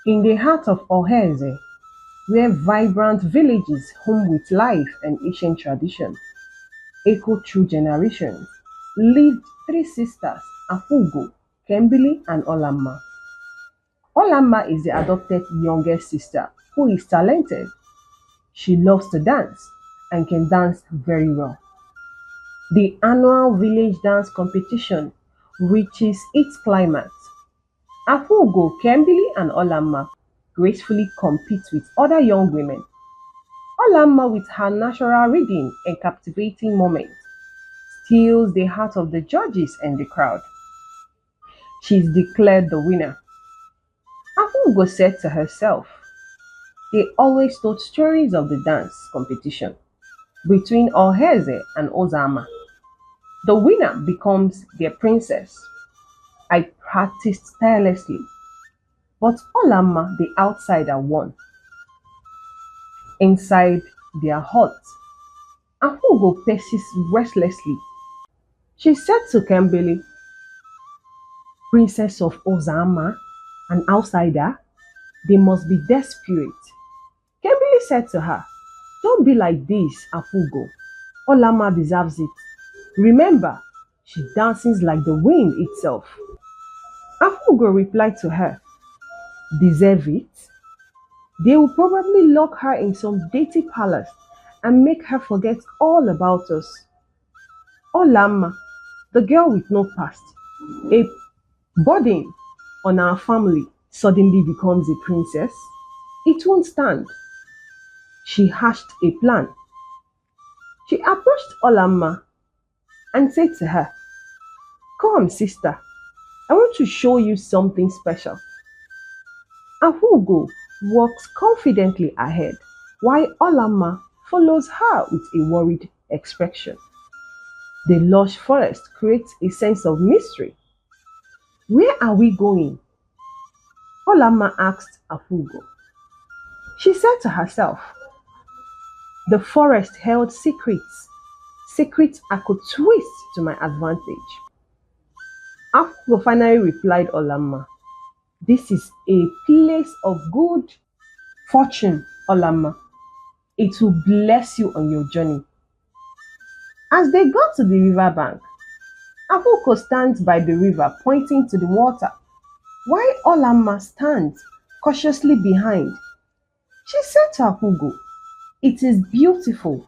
In the heart of Oheze, where vibrant villages hum with life and ancient tradition echoed through generations, lived three sisters, Afugo, Kembili, and Olamma. Olamma is the adopted youngest sister who is talented. She loves to dance and can dance very well. The annual village dance competition reaches its climax. Afugo, Kembili, and Olamma gracefully compete with other young women. Olamma, with her natural rhythm and captivating moments, steals the heart of the judges and the crowd. She is declared the winner. Afugo said to herself, they always told stories of the dance competition between Oheze and Ozama. The winner becomes their princess. I practiced tirelessly, but Olamma, the outsider, won. Inside their hut, Afugo persists restlessly. She said to Kembili, Princess of Ozama, an outsider, they must be desperate. Kembili said to her, don't be like this, Afugo. Olama deserves it. Remember, she dances like the wind itself. Afugo replied to her, deserve it? They will probably lock her in some dirty palace and make her forget all about us. Olama, the girl with no past, a burden on our family, suddenly becomes a princess. It won't stand. She hatched a plan. She approached Olama and said to her, come, sister, I want to show you something special. Afugo walks confidently ahead, while Olama follows her with a worried expression. The lush forest creates a sense of mystery. Where are we going? Olama asked Afugo. She said to herself, the forest held secrets, secrets I could twist to my advantage. Afugo finally replied Olama, this is a place of good fortune, Olama. It will bless you on your journey. As they got to the river bank, Afuko stands by the river pointing to the water, while Olama stands cautiously behind. She said to Afugo, it is beautiful,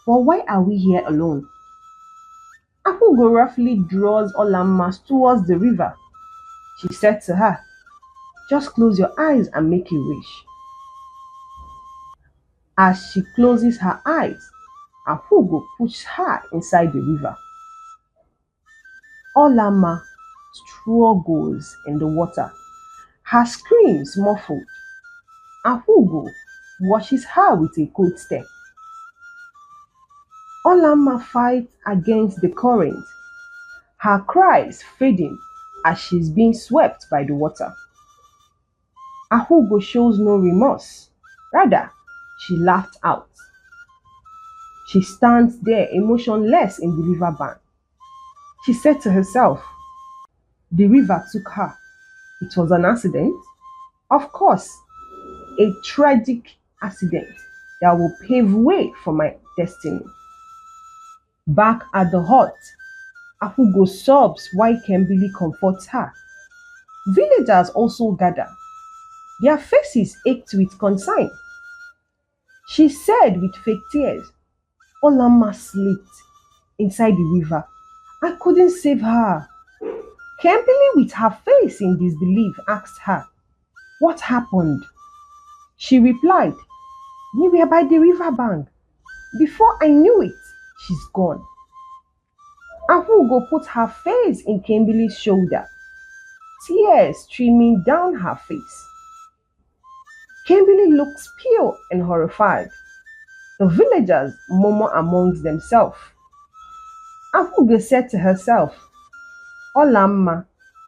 but why are we here alone? Afugo roughly draws Olama towards the river. She said to her, just close your eyes and make a wish. As she closes her eyes, Afugo pushes her inside the river. Olama struggles in the water, her screams muffled. Afugo washes her with a cold step. Olama fights against the current, her cries fading as she's being swept by the water. Afugo shows no remorse. Rather, she laughed out. She stands there emotionless in the riverbank. She said to herself, the river took her. It was an accident. Of course, a tragic accident that will pave way for my destiny. Back at the hut, Afugo sobs while Kembili comforts her. Villagers also gather. Their faces ached with concern. She said with fake tears, Olama slipped inside the river. I couldn't save her. Kembili, with her face in disbelief, asked her, what happened? She replied, we were by the river bank. Before I knew it, she's gone. Afugo put her face in Kembili's shoulder, tears streaming down her face. Kembili looks pale and horrified. The villagers murmur amongst themselves. Afugo said to herself, Olamma,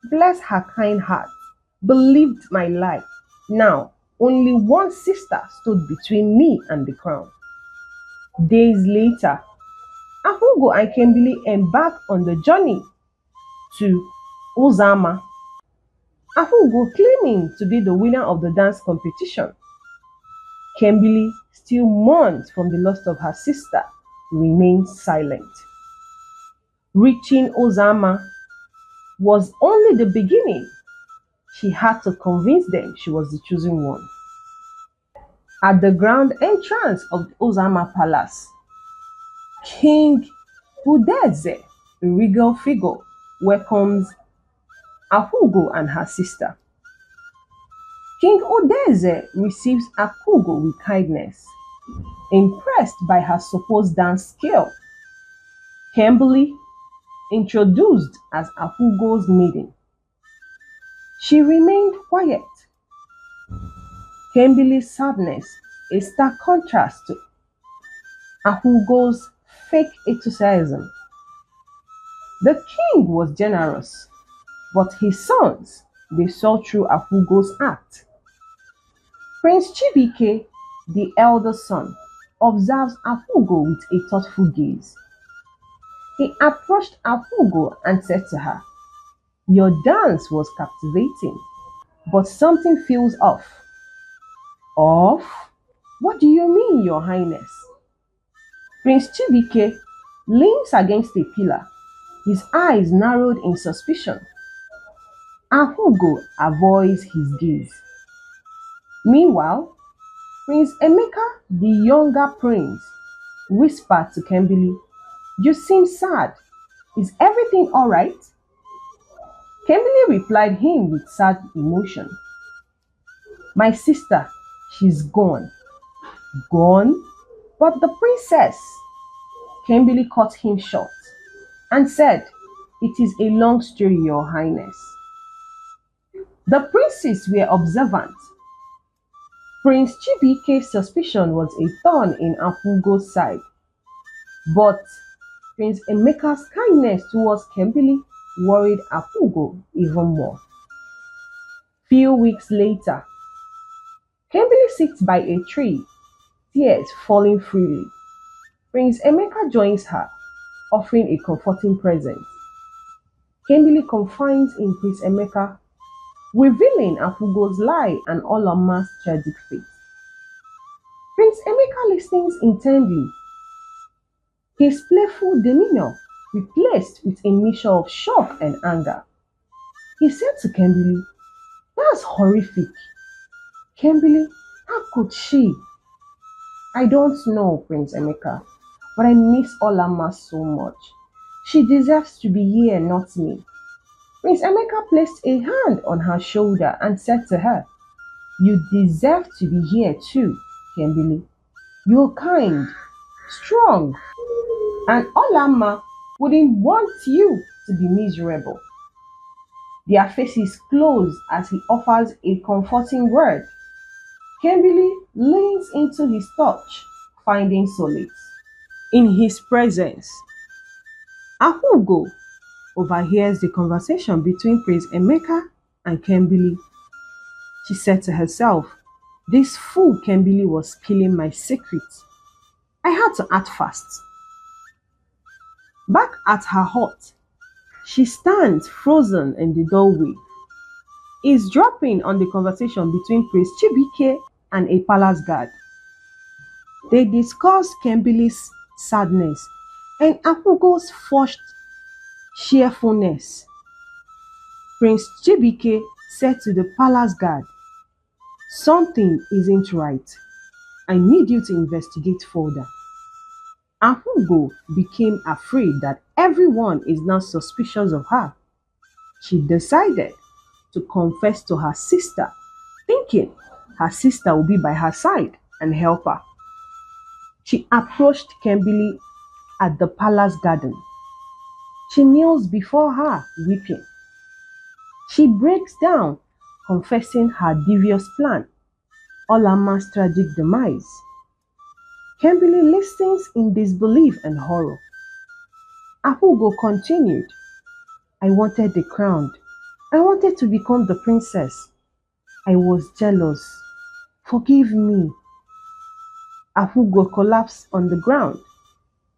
bless her kind heart, believed my life. Now, only one sister stood between me and the crown. Days later, Afugo and Kembili embarked on the journey to Ozama. Afugo claiming to be the winner of the dance competition. Kimberly, still mourns from the loss of her sister, remains silent. Reaching Ozama was only the beginning. She had to convince them she was the chosen one. At the grand entrance of the Ozama Palace, King Udeze, a regal figure, welcomes Ahugo and her sister. King Udeze receives Akugo with kindness, impressed by her supposed dance skill. Kimberly, introduced as Ahugo's maiden. She remained quiet. Kimberly's sadness, a stark contrast to Ahugo's fake enthusiasm. The king was generous, but his sons, they saw through Ahugo's act. Prince Chibike, the elder son, observes Ahugo with a thoughtful gaze. He approached Ahugo and said to her, "Your dance was captivating, but something feels off." "Off? What do you mean, Your Highness?" Prince Chibike leans against a pillar, his eyes narrowed in suspicion. Ahugo avoids his gaze. Meanwhile, Prince Emeka, the younger prince, whispered to Kimberly, "You seem sad. Is everything alright?" Kimberly replied him with sad emotion. "My sister, she's gone." "Gone? But the princess." Kimberly cut him short and said, "It is a long story, Your Highness." The princes were observant. Prince Chibike's suspicion was a thorn in Afugo's side, but Prince Emeka's kindness towards Kimberly worried Afugo even more. Few weeks later, Kimberly sits by a tree, tears falling freely. Prince Emeka joins her, offering a comforting present. Kimberly confides in Prince Emeka, revealing Afugo's lie and Olama's tragic fate. Prince Emeka listens intently, his playful demeanor replaced with a mixture of shock and anger. He said to Kimberly, "That's horrific. Kimberly, how could she?" "I don't know, Prince Emeka, but I miss Olama so much. She deserves to be here, not me." Prince Emeka placed a hand on her shoulder and said to her, "You deserve to be here too, Kimberly. You're kind, strong, and Olama wouldn't want you to be miserable." Their faces close as he offers a comforting word. Kimberly leans into his touch, finding solace. In his presence, Ahugo overhears the conversation between Prince Emeka and Kimberly. She said to herself, "This fool Kimberly was killing my secrets. I had to act fast." Back at her hut, she stands frozen in the doorway, eavesdropping on the conversation between Prince Chibike and a palace guard. They discuss Kimberly's sadness and Apugo's forced cheerfulness. Prince Chibike said to the palace guard, "Something isn't right. I need you to investigate further." Ahugo became afraid that everyone is now suspicious of her. She decided to confess to her sister, thinking her sister would be by her side and help her. She approached Kimberly at the palace garden. She kneels before her, weeping. She breaks down, confessing her devious plan, Olama's tragic demise. Kimberly listens in disbelief and horror. Ahugo continued, "I wanted the crown. I wanted to become the princess. I was jealous. Forgive me." Ahugo collapsed on the ground,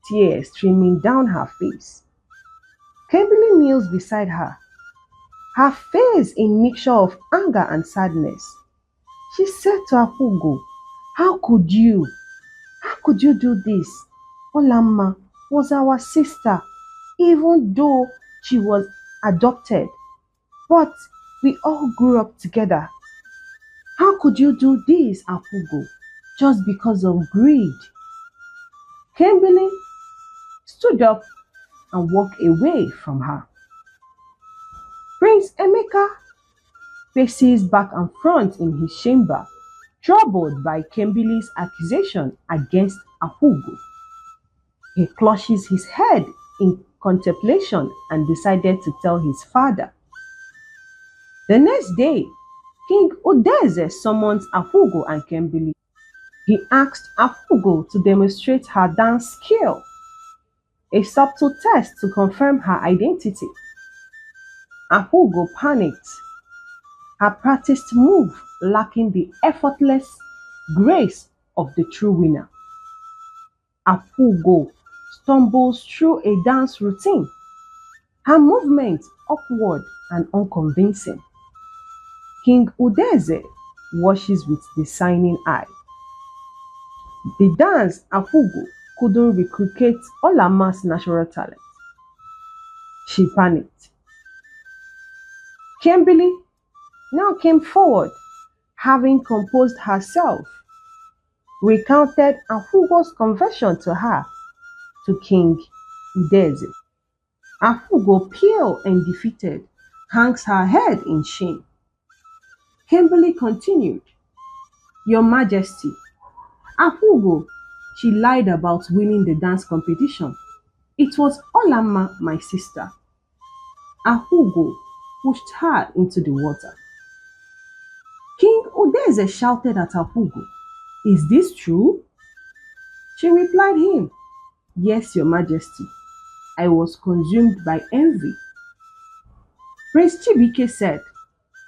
tears streaming down her face. Kimberly kneels beside her. her face a mixture of anger and sadness. She said to Afugo, "How could you? How could you do this? Olamma was our sister, even though she was adopted. But we all grew up together. How could you do this, Afugo, just because of greed?" Kimberly stood up and walked away from her. Prince Emeka paces back and front in his chamber, troubled by Kimberly's accusation against Afugo. He clutches his head in contemplation and decided to tell his father. The next day, King Udeze summons Afugo and Kimberly. He asked Afugo to demonstrate her dance skill, a subtle test to confirm her identity. Afugo panicked, her practiced move lacking the effortless grace of the true winner. Afugo stumbles through a dance routine, her movements awkward and unconvincing. King Udeze watches with discerning eye. The dance Afugo couldn't replicate Olama's natural talent. She panicked. Kimberly now came forward, having composed herself, recounted Afugo's confession to her, to King Udeze. Afugo, pale and defeated, hangs her head in shame. Kimberly continued, "Your Majesty, Afugo, she lied about winning the dance competition. It was Olama, my sister." Afugo pushed her into the water. King Udeze shouted at Afugo, "Is this true?" She replied him, "Yes, your Majesty. I was consumed by envy." Prince Chibike said,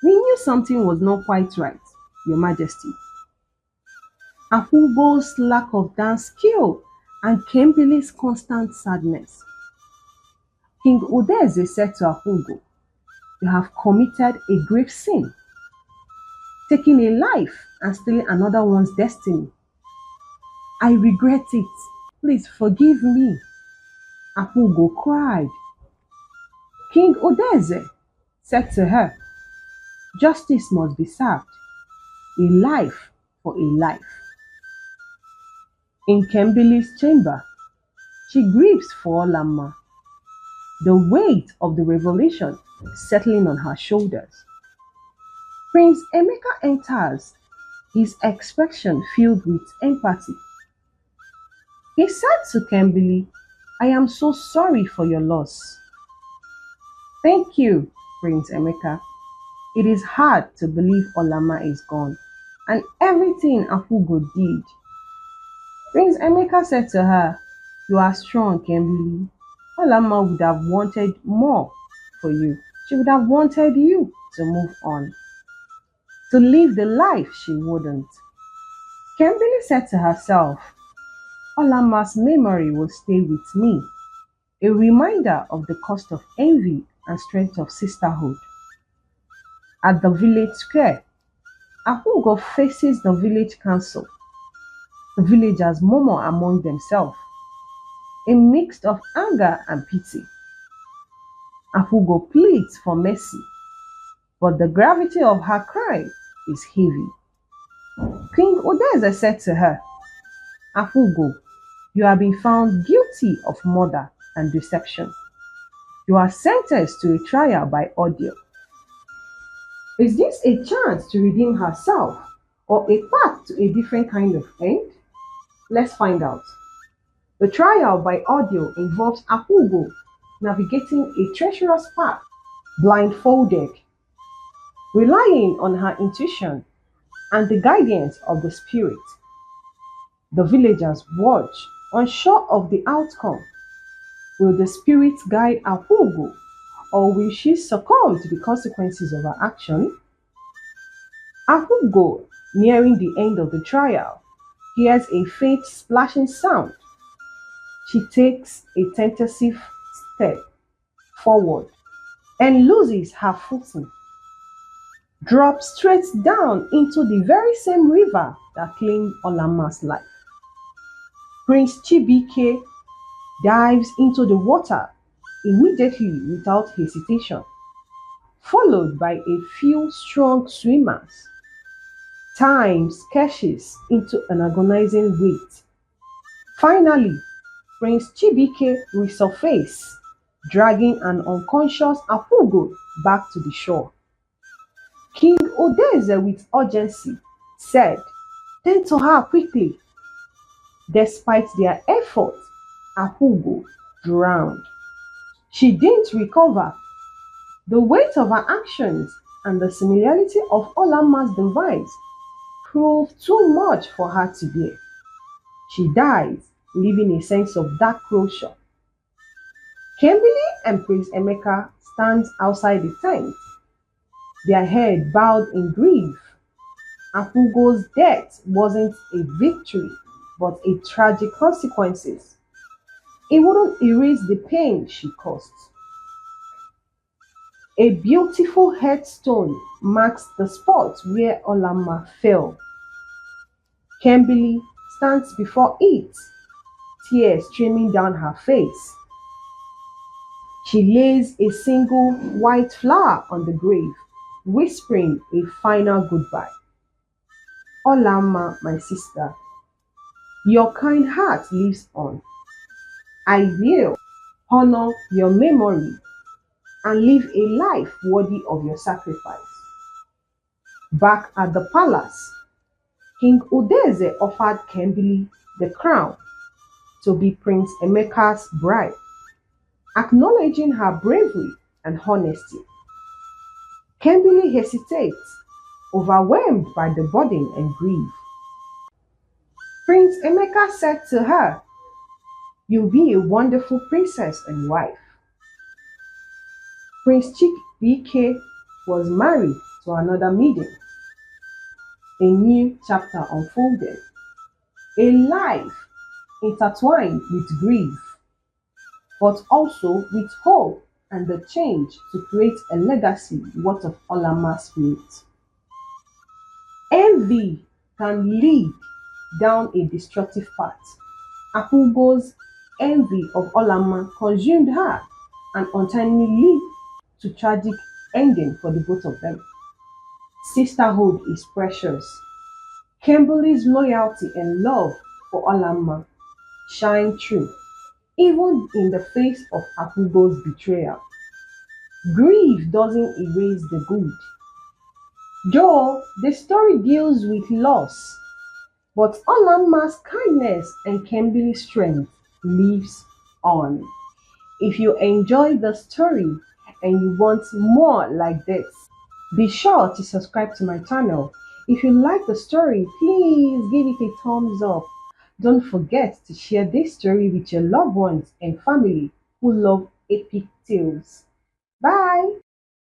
"We knew something was not quite right, your Majesty." Afugo's lack of dance skill and Kimberly's constant sadness. King Udeze said to Afugo, "You have committed a grave sin, taking a life and stealing another one's destiny. I regret it. Please forgive me." Afugo cried. King Udeze said to her, "Justice must be served, a life for a life." In Kimberly's chamber, she grieves for Olama, the weight of the revelation settling on her shoulders. Prince Emeka enters, his expression filled with empathy. He said to Kimberly, "I am so sorry for your loss." "Thank you, Prince Emeka. It is hard to believe Olama is gone, and everything Afugo did." Prince Emeka said to her, "You are strong, Kimberly. Olama would have wanted more for you. She would have wanted you to move on, to live the life she wouldn't." Kimberly said to herself, "Olama's memory will stay with me, a reminder of the cost of envy and strength of sisterhood." At the village square, Afugo faces the village council. The villagers murmur among themselves, a mix of anger and pity. Afugo pleads for mercy, but the gravity of her crime is heavy. King Udeze said to her, "Afugo, you have been found guilty of murder and deception. You are sentenced to a trial by ordeal." Is this a chance to redeem herself or a path to a different kind of end? Let's find out. The trial by ordeal involves Afugo navigating a treacherous path, blindfolded, relying on her intuition and the guidance of the spirit. The villagers watch, unsure of the outcome. Will the spirit guide Afugo, or will she succumb to the consequences of her action? Afugo, nearing the end of the trial, hears a faint splashing sound. She takes a tentative step forward, and loses her footing, drops straight down into the very same river that claimed Olama's life. Prince Chibike dives into the water immediately without hesitation, followed by a few strong swimmers. Time sketches into an agonizing wait. Finally, Prince Chibike resurfaces, dragging an unconscious Apugo back to the shore. King Odeze, with urgency, said, "Tend to her quickly." Despite their efforts, Apugo drowned. She didn't recover. The weight of her actions and the similarity of Olama's demise proved too much for her to bear. She dies, leaving a sense of dark closure. Kimberly and Prince Emeka stand outside the tent, their head bowed in grief. Apugo's death wasn't a victory, but a tragic consequences. It wouldn't erase the pain she caused. A beautiful headstone marks the spot where Olama fell. Kimberly stands before it, tears streaming down her face. She lays a single white flower on the grave, whispering a final goodbye. Olama, my sister, your kind heart lives on. I will honor your memory and live a life worthy of your sacrifice. Back at the palace, King Udeze offered Kimberly the crown to be Prince Emeka's bride, acknowledging her bravery and honesty. Kimberly hesitates, overwhelmed by the burden and grief. Prince Emeka said to her, "You'll be a wonderful princess and wife." Prince Chibike was married to another maiden. A new chapter unfolded, a life intertwined with grief, but also with hope and the change to create a legacy worth of Olama's spirit. Envy can lead down a destructive path. Apugo's envy of Olama consumed her and untimely led to tragic ending for the both of them. Sisterhood is precious. Kimberly's loyalty and love for Olama shine through, even in the face of Apugo's betrayal. Grief doesn't erase the good. Though the story deals with loss, but Olama's kindness and Kimberly's strength lives on. If you enjoyed the story and you want more like this, be sure to subscribe to my channel. If you like the story, please give it a thumbs up. Don't forget to share this story with your loved ones and family who love epic tales. Bye!